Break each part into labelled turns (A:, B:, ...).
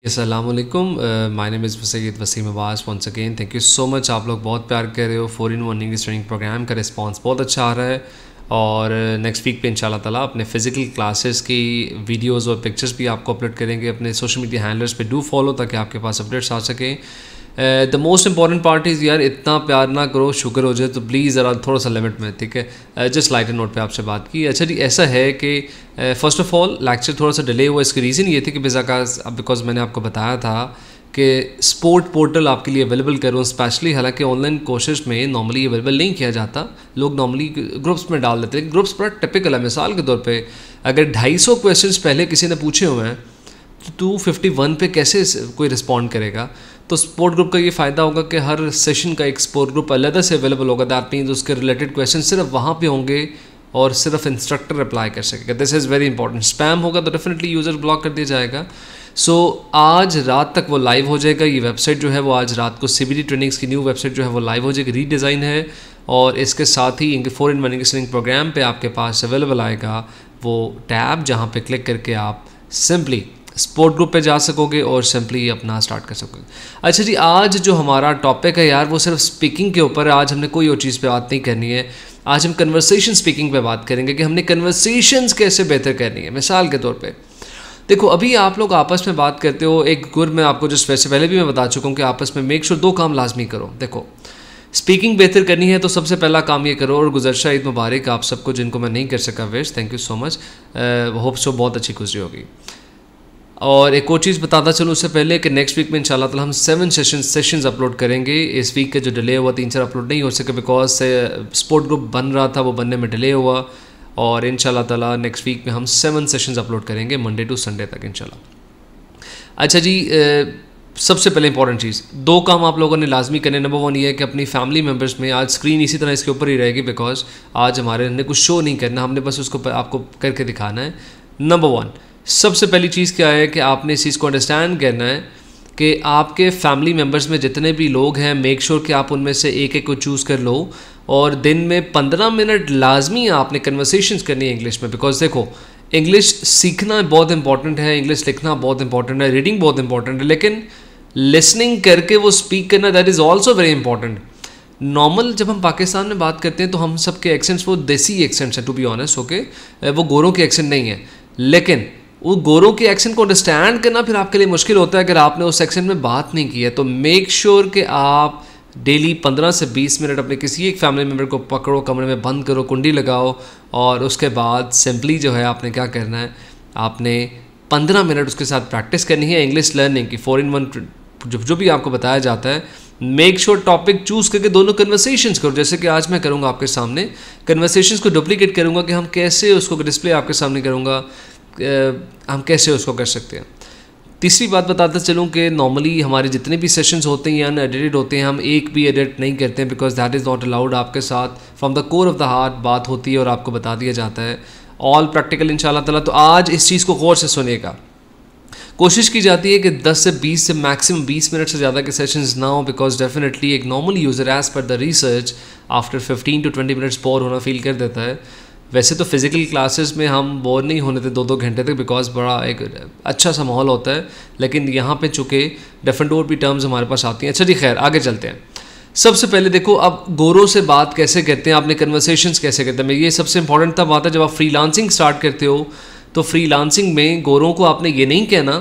A: अस्सलामुअलैकुम, my name is Syed Waseem Abbas. Once again thank you so much. आप लोग बहुत प्यार कर रहे हो। 4-in-1 इंग्लिश ट्रेनिंग प्रोग्राम का रिस्पांस बहुत अच्छा आ रहा है और नेक्स्ट वीक पे इंशाल्लाह ताला अपने फ़िज़िकल क्लासेस की वीडियोस और पिक्चर्स भी आपको अपलोड करेंगे अपने सोशल मीडिया हैंडलर्स पे। डू फॉलो ताकि आपके पास अपडेट्स आ सकें। The most important part is यार इतना प्यार ना करो, शुगर हो जाए तो प्लीज़ ज़रा थोड़ा सा लिमिट में, ठीक है। जस्ट लाइट नोट पे आपसे बात की। अच्छा जी, ऐसा है कि फ़र्स्ट ऑफ़ ऑल लेक्चर थोड़ा सा डिले हुआ। इसकी रीज़न ये थी कि बिकॉज मैंने आपको बताया था कि स्पोर्ट पोर्टल आपके लिए अवेलेबल करूँ स्पेशली। हालांकि ऑनलाइन कोर्सेज में नॉर्मली अवेलेबल नहीं किया जाता, लोग नॉर्मली ग्रुप्स में डाल देते हैं। ग्रुप्स बड़ा टिपिकल है। मिसाल के तौर पे अगर 250 क्वेश्चंस पहले किसी ने पूछे हुए हैं तो 251 पे कैसे कोई रिस्पॉन्ड करेगा। तो स्पोर्ट ग्रुप का ये फ़ायदा होगा कि हर सेशन का एक स्पोर्ट ग्रुप अलग से अवेलेबल होगा। दैट मीन्स उसके रिलेटेड क्वेश्चन सिर्फ वहाँ पे होंगे और सिर्फ इंस्ट्रक्टर रिप्लाई कर सकेगा। This is very important. Spam होगा तो डेफिनेटली यूज़र ब्लॉक कर दिया जाएगा। सो आज रात तक वो लाइव हो जाएगा। ये वेबसाइट जो है वो आज रात को CBT ट्रेनिंग्स की न्यू वेबसाइट जो है वो लाइव हो जाएगी। रीडिज़ाइन है और इसके साथ ही 4-in-1 इंग्लिश ट्रेनिंग प्रोग्राम पे आपके पास अवेलेबल आएगा वो टैब जहाँ पे क्लिक करके आप सिंपली स्पोर्ट ग्रुप पे जा सकोगे और सिंपली अपना स्टार्ट कर सकोगे। अच्छा जी, आज जो हमारा टॉपिक है यार वो सिर्फ स्पीकिंग के ऊपर है। आज हमने कोई और चीज़ पे बात नहीं करनी है। आज हम कन्वर्सेशन स्पीकिंग पे बात करेंगे कि हमने कन्वर्सेशंस कैसे बेहतर करनी है। मिसाल के तौर पे देखो, अभी आप लोग आपस में बात करते हो, एक गुर में आपको जो वैसे पहले भी मैं बता चुका हूँ कि आपस में मेक श्योर 2 काम लाजमी करो। देखो, स्पीकिंग बेहतर करनी है तो सबसे पहला काम ये करो। और गुज़श्ता ईद मुबारक आप सबको, जिनको मैं नहीं कर सका wish, thank you so much. Hope so बहुत अच्छी गुजरी होगी। और एक और चीज़ बताता चलूँ उससे पहले कि नेक्स्ट वीक में इंशाल्लाह ताला हम 7 सेशंस अपलोड करेंगे। इस वीक का जो डिले हुआ 3-4 अपलोड नहीं हो सके बिकॉज स्पोर्ट ग्रुप बन रहा था, वो बनने में डिले हुआ। और इंशाल्लाह ताला नेक्स्ट वीक में हम 7 सेशंस अपलोड करेंगे मंडे टू संडे तक इंशाल्लाह। अच्छा जी, सबसे पहले इंपॉर्टेंट चीज़ 2 काम आप लोगों ने लाजमी करने। नंबर 1 ये है कि अपनी फैमिली मेम्बर्स में, आज स्क्रीन इसी तरह इसके ऊपर ही रहेगी बिकॉज आज हमारे ने कुछ शो नहीं करना, हमने बस उसको आपको करके दिखाना है। नंबर 1 सबसे पहली चीज़ क्या है कि आपने इस चीज़ को अंडरस्टैंड करना है कि आपके फैमिली मेम्बर्स में जितने भी लोग हैं मेक श्योर कि आप उनमें से एक को चूज़ कर लो और दिन में 15 मिनट लाजमी आपने कन्वर्सेशंस करनी है इंग्लिश में। बिकॉज देखो, इंग्लिश सीखना बहुत इंपॉर्टेंट है, इंग्लिश लिखना बहुत इंपॉर्टेंट है, रीडिंग बहुत इंपॉर्टेंट है, लेकिन लिसनिंग करके वो स्पीक करना that is also very important. Normal जब हम पाकिस्तान में बात करते हैं तो हम सबके एक्सेंट्स वो देसी एक्सेंट्स हैं, टू बी ऑनेस्ट। ओके, वो गोरों के एक्सेंट नहीं है, लेकिन वो गोरों के एक्सेंट को अंडरस्टैंड करना फिर आपके लिए मुश्किल होता है अगर आपने उस एक्सेंट में बात नहीं की है। तो मेक श्योर कि आप डेली 15 से 20 मिनट अपने किसी एक फैमिली मेम्बर को पकड़ो, कमरे में बंद करो, कुंडी लगाओ और उसके बाद सिंपली जो है आपने क्या करना है, आपने 15 मिनट उसके साथ प्रैक्टिस करनी है इंग्लिश लर्निंग की। 4-in-1 जो भी आपको बताया जाता है, मेक श्योर टॉपिक चूज़ करके दोनों कन्वर्सेशंस करो। जैसे कि आज मैं करूँगा आपके सामने कन्वर्सेशंस को डुप्लीकेट करूँगा कि हम कैसे उसको डिस्प्ले आपके सामने करूँगा, हम कैसे उसको कर सकते हैं। तीसरी बात बताते चलूँ कि नॉर्मली हमारे जितने भी सेशंस होते हैं या अनएडिटेड होते हैं, हम एक भी एडिट नहीं करते हैं because that is not allowed. आपके साथ from the core of the heart बात होती है और आपको बता दिया जाता है, ऑल प्रैक्टिकल इंशाल्लाह ताला। तो आज इस चीज़ को गौर से सुनिएगा। कोशिश की जाती है कि 10 से 20 से मैक्सिमम 20 मिनट से ज़्यादा के सेशंस ना हो बिकॉज डेफिनेटली एक normal user as per the research after 15 to 20 minutes bore होना फील कर देता है। वैसे तो फिज़िकल क्लासेस में हम बोर नहीं होने थे 2-2 घंटे तक बिकॉज बड़ा एक अच्छा सा माहौल होता है, लेकिन यहाँ पे चूँकि डिफरेंट और भी टर्म्स हमारे पास आती हैं। अच्छा जी, खैर आगे चलते हैं। सबसे पहले देखो, अब गोरों से बात कैसे करते हैं, आपने कन्वर्सेशंस कैसे करते हैं, ये सबसे इंपॉर्टेंट तब आता है जब आप फ्रीलांसिंग स्टार्ट करते हो। तो फ्रीलांसिंग में गोरों को आपने ये नहीं कहना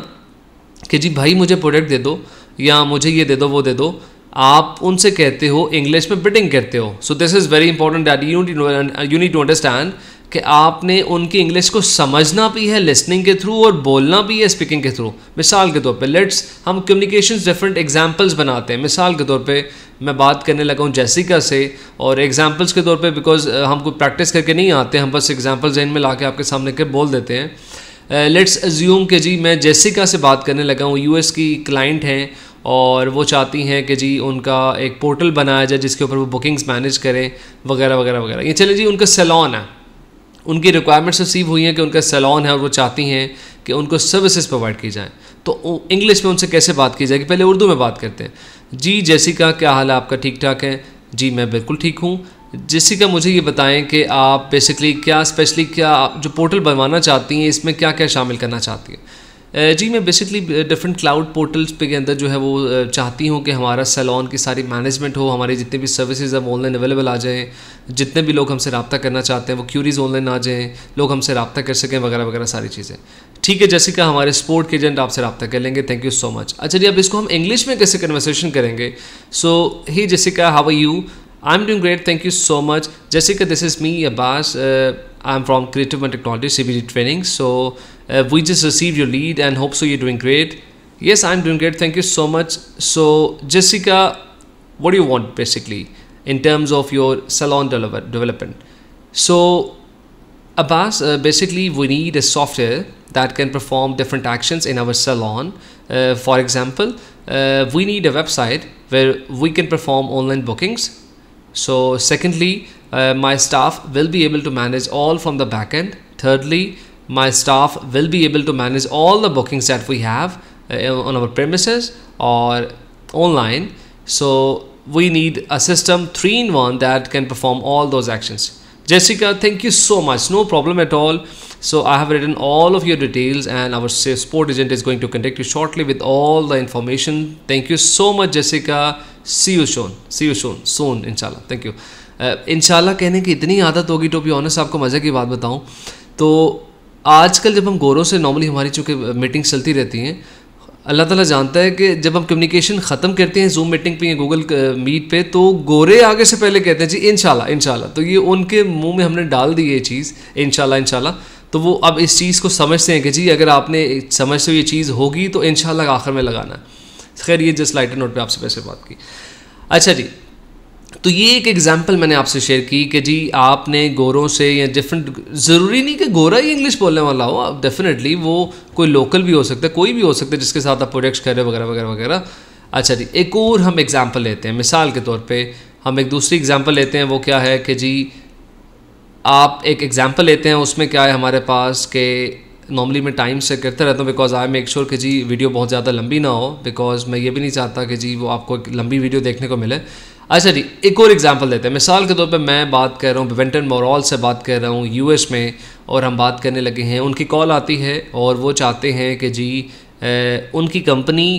A: कि जी भाई मुझे प्रोडक्ट दे दो या मुझे ये दे दो वो दे दो। आप उनसे कहते हो, इंग्लिश में बिडिंग करते हो। So this is very important that you need to understand कि आपने उनकी इंग्लिश को समझना भी है लिसनिंग के थ्रू और बोलना भी है स्पीकिंग के थ्रू। मिसाल के तौर पे लेट्स हम कम्युनिकेशंस डिफरेंट एग्जांपल्स बनाते हैं। मिसाल के तौर पे मैं बात करने लगा हूँ जेसिका से और एग्जांपल्स के तौर पे बिकॉज हमको प्रैक्टिस करके नहीं आते, हम बस एग्जांपल्स इन में ला के आपके सामने के बोल देते हैं। लेट्स अज्यूम कि जी मैं जेसिका से बात करने लगा हूँ, US की क्लाइंट हैं और वो चाहती हैं कि जी उनका एक पोर्टल बनाया जाए जिसके ऊपर वो बुकिंग्स मैनेज करें वगैरह वगैरह वगैरह। ये चले जी, उनका सैलॉन है, उनकी रिक्वायरमेंट्स रिसीव हुई हैं कि उनका सैलॉन है और वो चाहती हैं कि उनको सर्विसेज प्रोवाइड की जाएँ। तो इंग्लिश में उनसे कैसे बात की जाएगी, पहले उर्दू में बात करते हैं। जी जेसिका, क्या हाल है आपका, ठीक ठाक है? जी मैं बिल्कुल ठीक हूँ। जेसिका मुझे ये बताएं कि आप बेसिकली क्या स्पेशली क्या जो पोर्टल बनवाना चाहती हैं इसमें क्या क्या शामिल करना चाहती हैं। जी मैं बेसिकली डिफरेंट क्लाउड पोर्टल्स पे के अंदर जो है वो चाहती हूँ कि हमारा सैलून की सारी मैनेजमेंट हो, हमारी जितने भी सर्विसेज अब ऑनलाइन अवेलेबल आ जाएँ, जितने भी लोग हमसे रब्ता करना चाहते हैं वो क्यूरीज ऑनलाइन आ जाएँ, लोग हमसे रब्ता कर सकें वगैरह वगैरह सारी चीज़ें। ठीक है जैसिका, हमारे सपोर्ट के एजेंट आपसे रब्ता कर लेंगे। Thank you so much. अच्छा जी, अब इसको हम इंग्लिश में कैसे कन्वर्सेशन करेंगे? So hey Jessica, how are you? I'm doing great, thank you so much. Jessica, this is me, Abbas. I'm from Creative and Technology CBD Training. So we just received your lead and hope so you're doing great. Yes, I'm doing great, thank you so much. So Jessica, what do you want basically in terms of your salon development? So Abbas, basically we need a software that can perform different actions in our salon. For example, we need a website where we can perform online bookings. So secondly, my staff will be able to manage all from the back end. Thirdly, my staff will be able to manage all the bookings that we have on our premises or online. So we need a system 3-in-1 that can perform all those actions. Jessica, thank you so much, no problem at all. So I have written all of your details and our support agent is going to contact you shortly with all the information. Thank you so much Jessica. See you soon इंशाल्लाह। Thank you. इंशाल्लाह कहने की इतनी आदत होगी, to be honest आपको मज़े की बात बताऊं तो आजकल जब हम गोरों से नॉर्मली हमारी चूँकि मीटिंग्स चलती रहती हैं, अल्लाह ताला जानता है कि जब हम कम्युनिकेशन ख़त्म करते हैं जूम मीटिंग पे या गूगल मीट पे, तो गोरे आगे से पहले कहते हैं जी इंशाल्लाह। तो ये उनके मुंह में हमने डाल दी ये चीज़ इंशाल्लाह। तो वो अब इस चीज़ को समझते हैं कि जी अगर आपने समझ से ये चीज़ होगी तो इंशाल्लाह आखिर में लगाना है। खैर ये जस्ट लाइटर नोट पे आपसे वैसे बात की। अच्छा जी, तो ये एक एग्जांपल मैंने आपसे शेयर की कि जी आपने गोरों से या डिफरेंट, ज़रूरी नहीं कि गोरा ही इंग्लिश बोलने वाला हो, आप डेफिनेटली वो कोई लोकल भी हो सकता है, कोई भी हो सकता है जिसके साथ आप प्रोजेक्ट्स कर रहे हो वगैरह वगैरह वगैरह। अच्छा जी, एक और हम एग्जांपल लेते हैं, मिसाल के तौर पे हम एक दूसरी एग्जांपल लेते हैं। वो क्या है कि जी आप एक एग्जांपल लेते हैं, उसमें क्या है हमारे पास के नॉर्मली मैं टाइम से करता रहता हूँ बिकॉज आई मेक श्योर कि जी वीडियो बहुत ज़्यादा लंबी ना हो, बिकॉज मैं ये भी नहीं चाहता कि जी वो आपको एक लंबी वीडियो देखने को मिले। अच्छा जी, एक और एग्जांपल देते हैं। मिसाल के तौर पे मैं बात कर रहा हूँ बेवेंटन मोरॉल से बात कर रहा हूँ यूएस में, और हम बात करने लगे हैं, उनकी कॉल आती है और वो चाहते हैं कि जी उनकी कंपनी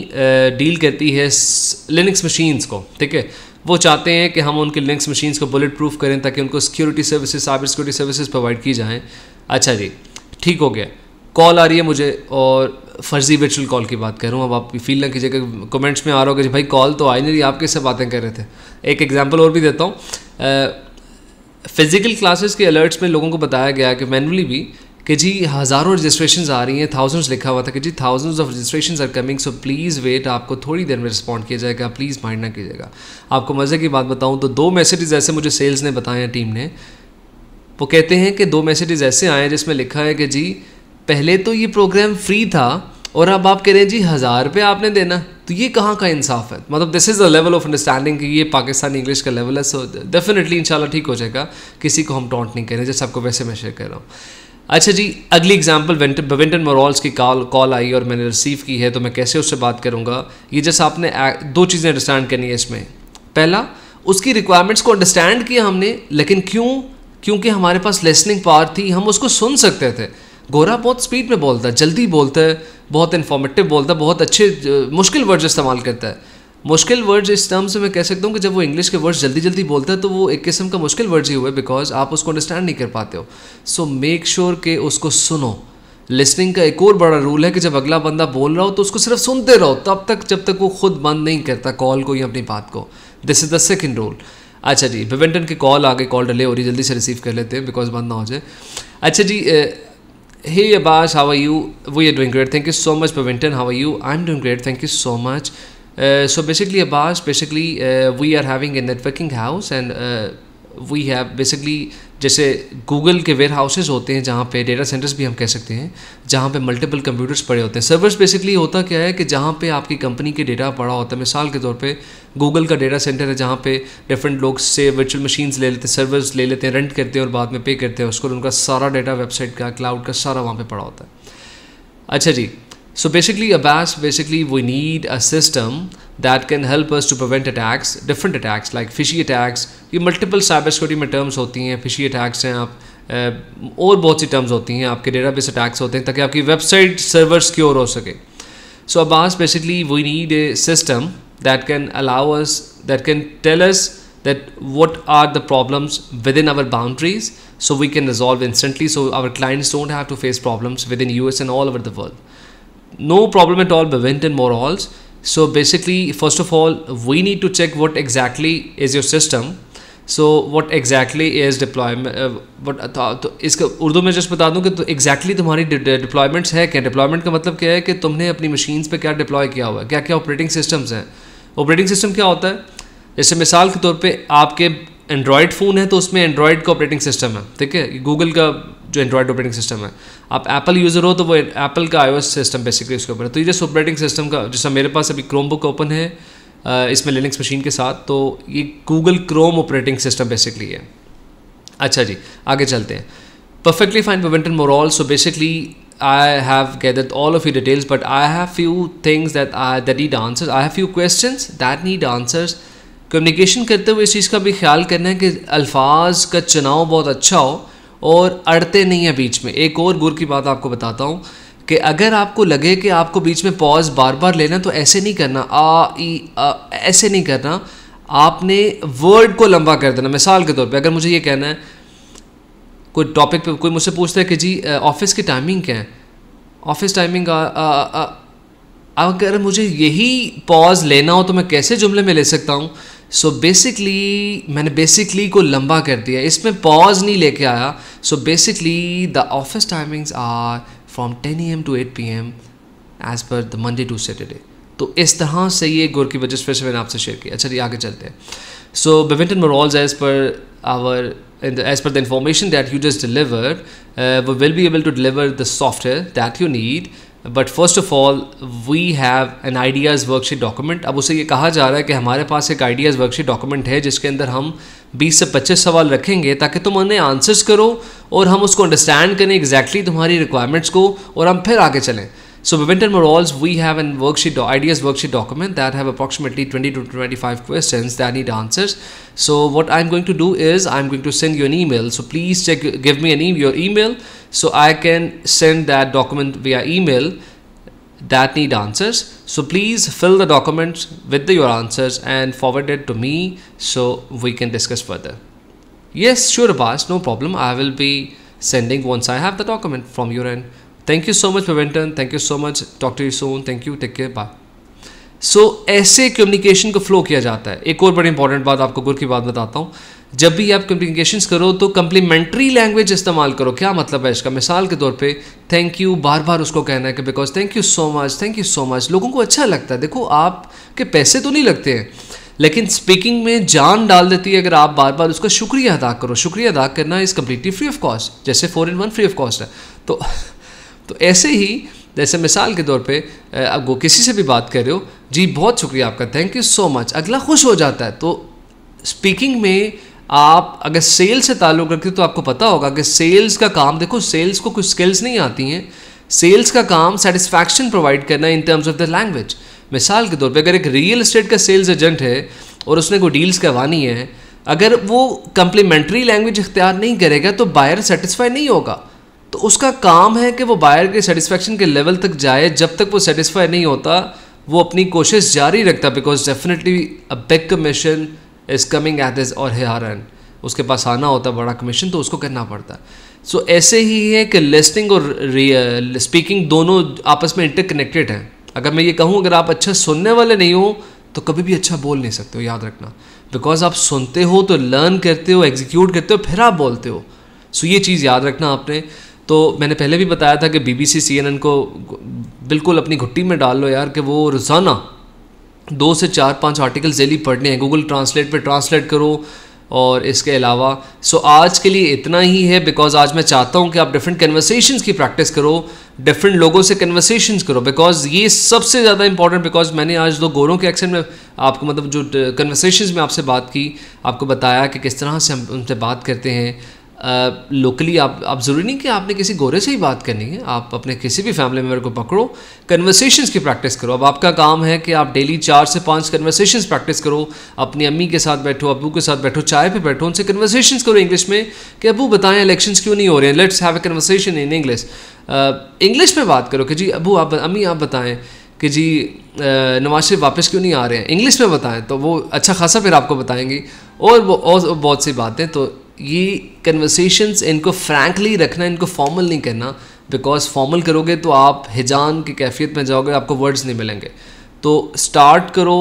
A: डील करती है लिनक्स मशीन्स को, ठीक है। वो चाहते हैं कि हम उनके लिनक्स मशीन्स को बुलेट प्रूफ करें ताकि उनको security services, cyber security services provide की जाएँ। अच्छा जी, ठीक हो गया। कॉल आ रही है मुझे और फर्जी वर्चुअल कॉल की बात कर रहा हूँ। अब आप फील ना कीजिएगा कमेंट्स में आ रहा होगा जी भाई कॉल तो आई नहीं रही, आप किससे बातें कर रहे थे। एक एग्जांपल और भी देता हूँ। फिज़िकल क्लासेस के अलर्ट्स में लोगों को बताया गया कि मैनुअली भी कि जी हज़ारों रजिस्ट्रेशंस आ रही हैं, थाउजेंड्स लिखा हुआ था कि जी thousands of registrations are coming, so please wait, आपको थोड़ी देर में रिस्पॉन्ड किया जाएगा, प्लीज़ माइंड ना कीजिएगा। आपको मज़े की बात बताऊँ तो 2 मैसेजेस ऐसे मुझे सेल्स ने बताए हैं, टीम ने। वो कहते हैं कि 2 मैसेजेस ऐसे आए जिसमें लिखा है कि जी पहले तो ये प्रोग्राम फ्री था और अब आप कह रहे हैं जी 1000 रुपये आपने देना, तो ये कहाँ का इंसाफ है। मतलब this is the level of understanding कि ये पाकिस्तानी इंग्लिश का लेवल है। सो डेफिनेटली इंशाल्लाह ठीक हो जाएगा, किसी को हम टॉन्ट नहीं करें, जैसे आपको वैसे मैं शेयर कर रहा हूँ। अच्छा जी, अगली एग्जांपल बेवेंटन मोरॉल्स की कॉल आई और मैंने रिसीव की है, तो मैं कैसे उससे बात करूँगा। ये जैसे आपने 2 चीज़ें अंडरस्टैंड करनी है इसमें। पहला, उसकी रिक्वायरमेंट्स को अंडरस्टैंड किया हमने, लेकिन क्योंकि हमारे पास लिसनिंग पावर थी, हम उसको सुन सकते थे। गोरा बहुत स्पीड में बोलता है, जल्दी बोलता है, बहुत इन्फॉर्मेटिव बोलता है, बहुत अच्छे मुश्किल वर्ड्स इस्तेमाल करता है। मुश्किल वर्ड्स इस टर्म से मैं कह सकता हूँ कि जब वो इंग्लिश के वर्ड्स जल्दी जल्दी बोलता है तो वो एक किस्म का मुश्किल वर्ड्स ही हुआ है, बिकॉज आप उसको अंडरस्टैंड नहीं कर पाते हो। सो मेक श्योर कि उसको सुनो। लिसनिंग का एक और बड़ा रूल है कि जब अगला बंदा बोल रहा हो तो उसको सिर्फ सुनते रहो तब तक जब तक वो खुद बंद नहीं करता कॉल को या अपनी बात को। This is the second rule. अच्छा जी, बेवेंटन की कॉल आ गई, कॉल डिले हो रही, जल्दी से रिसीव कर लेते हैं बिकॉज बंद ना हो जाए। अच्छा जी, hey Abbas, how are you? We are doing great, thank you so much. Beventon, how are you? I'm doing great, thank you so much. So basically Abbas, we are having a networking house and we have basically जैसे Google के where houses होते हैं जहाँ पे data centres भी हम कह सकते हैं, जहाँ पे मल्टीपल कंप्यूटर्स पड़े होते हैं। सर्वर्स बेसिकली होता क्या है कि जहाँ पे आपकी कंपनी के डेटा पड़ा होता है। मिसाल के तौर पे गूगल का डेटा सेंटर है जहाँ पे डिफरेंट लोग से वर्चुअल मशीन्स ले लेते हैं, सर्वर्स ले लेते हैं, रेंट करते हैं और बाद में पे करते हैं उसको, उनका सारा डेटा वेबसाइट का, क्लाउड का सारा वहाँ पर पड़ा होता है। अच्छा जी, so basically Abbas, we need a system that can help us to prevent attacks, different attacks like fishy attacks। ये multiple cyber security में terms होती हैं। fishy attacks हैं, आप और बहुत सी टर्म्स होती हैं, आपके डेटाबेस अटैक्स होते हैं ताकि आपकी वेबसाइट सर्वर सिक्योर हो सके. So Abbas, basically we need a system that can allow us, that can tell us that what are the problems within our boundaries, so we can resolve instantly, so our clients don't have to face problems within US and all over the world. No problem at all, Bhavint and Morals. So basically, first of all, we need to check what exactly is your system. So what exactly is deployment, तो इसका उर्दू में just बता दूं कि तो exactly तुम्हारी deployments है क्या. डिप्लॉयमेंट का मतलब क्या है कि तुमने अपनी मशीन्स पे क्या डिप्लॉय किया हुआ है, क्या क्या ऑपरेटिंग सिस्टम्स हैं. ऑपरेटिंग सिस्टम क्या होता है, जैसे मिसाल के तौर पे आपके एंड्रॉयड फ़ोन है तो उसमें एंड्रॉयड का ऑपरेटिंग सिस्टम है, ठीक है. गूगल का जो एंड्रॉयड ऑपरेटिंग सिस्टम है, आप एप्पल यूज़र हो तो वो एप्पल का iOS सिस्टम बेसिकली उसके ऊपर है. तो ये जैसे ऑपरेटिंग सिस्टम का, जैसा मेरे पास अभी क्रोमबुक ओपन है इसमें लिनक्स मशीन के साथ, तो ये Google Chrome operating system basically है. अच्छा जी, आगे चलते हैं. Perfectly fine Bhavinton Moral. So basically I have gathered all of your details, but I have few things that need answers. I have few questions that need answers. Communication करते हुए इस चीज़ का भी ख्याल करना है कि अल्फाज का चुनाव बहुत अच्छा हो और अड़ते नहीं है बीच में. एक और गुर की बात आपको बताता हूँ कि अगर आपको लगे कि आपको बीच में पॉज बार बार लेना, तो ऐसे नहीं करना, ऐसे नहीं करना, आपने वर्ड को लंबा कर देना. मिसाल के तौर पे अगर मुझे ये कहना है, कोई टॉपिक पे कोई मुझसे पूछता है कि जी ऑफिस की टाइमिंग क्या है, ऑफिस टाइमिंग अगर मुझे यही पॉज लेना हो तो मैं कैसे जुमले में ले सकता हूँ. सो बेसिकली मैंने बेसिकली को लंबा कर दिया, इसमें पॉज नहीं लेके आया. So basically the office timings are from 10 AM to 8 PM as per the Monday to Saturday. तो इस तरह से ये गुर की वजह से मैंने आपसे शेयर किया. चलिए आगे चलते हैं. सो Bhavinton Morals, as per the information that you just delivered, we will be able to deliver the software that you need. But first of all, we have an ideas worksheet document. अब उसे ये कहा जा रहा है कि हमारे पास एक ideas worksheet document है जिसके अंदर हम 20 से 25 सवाल रखेंगे ताकि तुम उन्हें आंसर्स करो और हम उसको अंडरस्टैंड करें exactly तुम्हारी रिक्वायरमेंट्स को और हम फिर आगे चलें. So Bhavinton Morals, we have an ideas worksheet document that have approximately 20 to 25 questions that need answers. So what I'm going to do is I'm going to send you an email. So please give me your email so I can send that document via email that need answers. So please fill the documents with your answers and forward it to me so we can discuss further. Yes, sure Abbas, no problem. I will be sending once I have the document from your end. Thank you so much Bhavinton, thank you so much, talk to you soon, thank you, take care, bye. So ऐसे communication को flow किया जाता है. एक और बड़ी important बात आपको गुर की बात बताता हूँ, जब भी आप कम्युनिकेशंस करो तो कम्प्लीमेंट्री लैंग्वेज इस्तेमाल करो. क्या मतलब है इसका, मिसाल के तौर पे थैंक यू बार बार उसको कहना है कि because thank you so much. लोगों को अच्छा लगता है. देखो आपके पैसे तो नहीं लगते हैं लेकिन स्पीकिंग में जान डाल देती है अगर आप बार बार उसका शुक्रिया अदा करो. शुक्रिया अदा करना is completely free of cost, जैसे 4-in-1 फ्री ऑफ कॉस्ट है. तो ऐसे ही जैसे मिसाल के तौर पे अब वो किसी से भी बात कर रहे हो, जी बहुत शुक्रिया आपका, थैंक यू सो मच, अगला खुश हो जाता है. तो स्पीकिंग में आप अगर सेल्स से ताल्लुक़ रखते हो तो आपको पता होगा कि सेल्स का काम, देखो सेल्स को कुछ स्किल्स नहीं आती हैं. सेल्स का काम सेटिस्फैक्शन प्रोवाइड करना in terms of the language. मिसाल के तौर पे अगर एक रियल एस्टेट का सेल्स एजेंट है और उसने कोई डील्स करवानी है, अगर वो कम्प्लीमेंट्री लैंग्वेज इख्तियार नहीं करेगा तो बायर सेटिस्फाई नहीं होगा. तो उसका काम है कि वो बायर के सेटिस्फेक्शन के लेवल तक जाए. जब तक वो सेटिस्फाई नहीं होता वो अपनी कोशिश जारी रखता, because definitely a big commission is coming at this और हेयर एंड. उसके पास आना होता है बड़ा कमीशन, तो उसको करना पड़ता है. सो ऐसे ही है कि लिसनिंग और स्पीकिंग दोनों आपस में इंटरकनेक्टेड हैं. अगर मैं ये कहूँ अगर आप अच्छा सुनने वाले नहीं हो तो कभी भी अच्छा बोल नहीं सकते हो, याद रखना. बिकॉज आप सुनते हो तो लर्न करते हो, एग्जीक्यूट करते हो, फिर आप बोलते हो. सो ये चीज़ याद रखना आपने. तो मैंने पहले भी बताया था कि BBC CNN को बिल्कुल अपनी घुट्टी में डाल लो यार, कि वो रोज़ाना 2 से 4-5 आर्टिकल्स डेली पढ़ने हैं. गूगल ट्रांसलेट पे ट्रांसलेट करो. और इसके अलावा आज के लिए इतना ही है, बिकॉज आज मैं चाहता हूँ कि आप डिफरेंट कन्वर्सेशंस की प्रैक्टिस करो, डिफरेंट लोगों से कन्वर्सेशंस करो, बिकॉज ये सबसे ज़्यादा इंपॉर्टेंट. बिकॉज मैंने आज 2 गोरों के एक्सेंट में आपको जो कन्वर्सेशंस में आपसे बात की, आपको बताया कि किस तरह से हम उनसे बात करते हैं. लोकली आप ज़रूरी नहीं कि आपने किसी गोरे से ही बात करनी है, आप अपने किसी भी फैमिली मेम्बर को पकड़ो, कन्वर्सेशंस की प्रैक्टिस करो। अब आपका काम है कि आप डेली 4 से 5 कन्वर्सेशंस प्रैक्टिस करो। अपनी अम्मी के साथ बैठो, अब्बू के साथ बैठो, चाय पे बैठो, उनसे कन्वर्सेशंस करो इंग्लिश में कि अब्बू बताएं इलेक्शंस क्यों नहीं हो रहे हैं, let's have a conversation in English. English में बात करो कि जी अब्बू आप, अम्मी आप बताएं कि जी नवाज शरीफ वापस क्यों नहीं आ रहे हैं, इंग्लिश में बताएं तो वो अच्छा खासा फिर आपको बताएंगी। और बहुत सी बातें। तो ये कन्वर्सेशंस इनको फ्रैंकली रखना, इनको फॉर्मल नहीं करना, बिकॉज फॉर्मल करोगे तो आप हिजान की कैफियत में जाओगे, आपको वर्ड्स नहीं मिलेंगे। तो स्टार्ट करो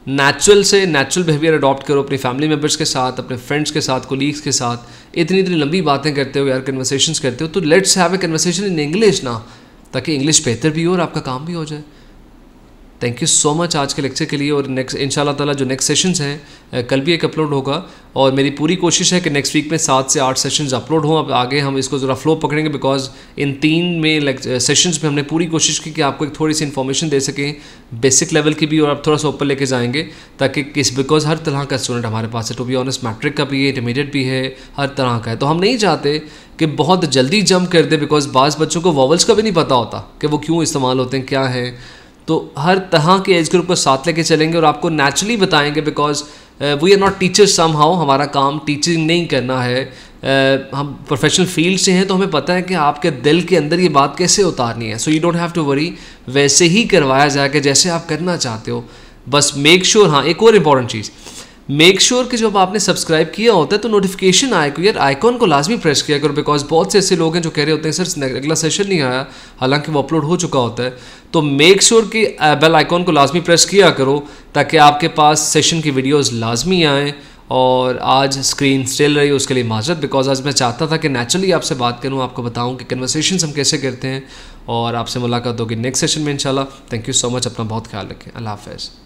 A: नेचुरल से, नेचुरल बिहेवियर अडॉप्ट करो अपनी फैमिली मेम्बर्स के साथ, अपने फ्रेंड्स के साथ, कोलीग्स के साथ। इतनी लंबी बातें करते हो यार, कन्वर्सेशंस करते हो, तो let's have a conversation in English ना, ताकि इंग्लिश बेहतर भी हो और आपका काम भी हो जाए। थैंक यू सो मच आज के लेक्चर के लिए। और नेक्स्ट इंशाल्लाह ताला जो नेक्स्ट सेशंस हैं कल भी एक अपलोड होगा, और मेरी पूरी कोशिश है कि नेक्स्ट वीक में 7 से 8 सेशंस अपलोड हों। अब आगे हम इसको ज़रा फ्लो पकड़ेंगे, बिकॉज इन 3 में सेशंस में हमने पूरी कोशिश की कि आपको एक थोड़ी सी इन्फॉर्मेशन दे सकें बेसिक लेवल की भी, और अब थोड़ा सा ऊपर लेके जाएंगे ताकि बिकॉज हर तरह का स्टूडेंट हमारे पास है, टू बी ऑनेस्ट मैट्रिक का भी है, इंटरमीडिएट भी है, हर तरह का है। तो हम नहीं चाहते कि बहुत जल्दी जंप कर दे, बिकॉज बाज़ बच्चों को वॉवल्स का भी नहीं पता होता कि वो क्यों इस्तेमाल होते हैं, क्या है। तो हर तरह के एज ग्रुप को साथ लेके चलेंगे और आपको नेचुरली बताएंगे, because we are not teachers somehow, हमारा काम टीचिंग नहीं करना है। हम प्रोफेशनल फील्ड से हैं, तो हमें पता है कि आपके दिल के अंदर ये बात कैसे उतारनी है। So you don't have to worry, वैसे ही करवाया जाएगा जैसे आप करना चाहते हो। बस मेक श्योर, हाँ एक और इम्पॉर्टेंट चीज़, मेक श्योर कि जब आपने सब्सक्राइब किया होता है तो नोटिफिकेशन आए को यार, आइकॉन को लाजमी प्रेस किया करो, बिकॉज बहुत से ऐसे लोग हैं जो कह रहे होते हैं सर अगला सेशन नहीं आया, हालांकि वो अपलोड हो चुका होता है। तो मेक श्योर कि बेल आइकॉन को लाजमी प्रेस किया करो ताकि आपके पास सेशन की वीडियोस लाजमी आएँ। और आज स्क्रीन स्टिल रही उसके लिए माजरत, बिकॉज आज मैं चाहता था कि नेचुरली आपसे बात करूँ, आपको बताऊँ कि कन्वर्सेशंस हम कैसे करते हैं, और आपसे मुलाकात होगी नेक्स्ट सेशन में इंशाल्लाह। थैंक यू सो मच, अपना बहुत ख्याल रखें। अल्लाह हाफ़िज़।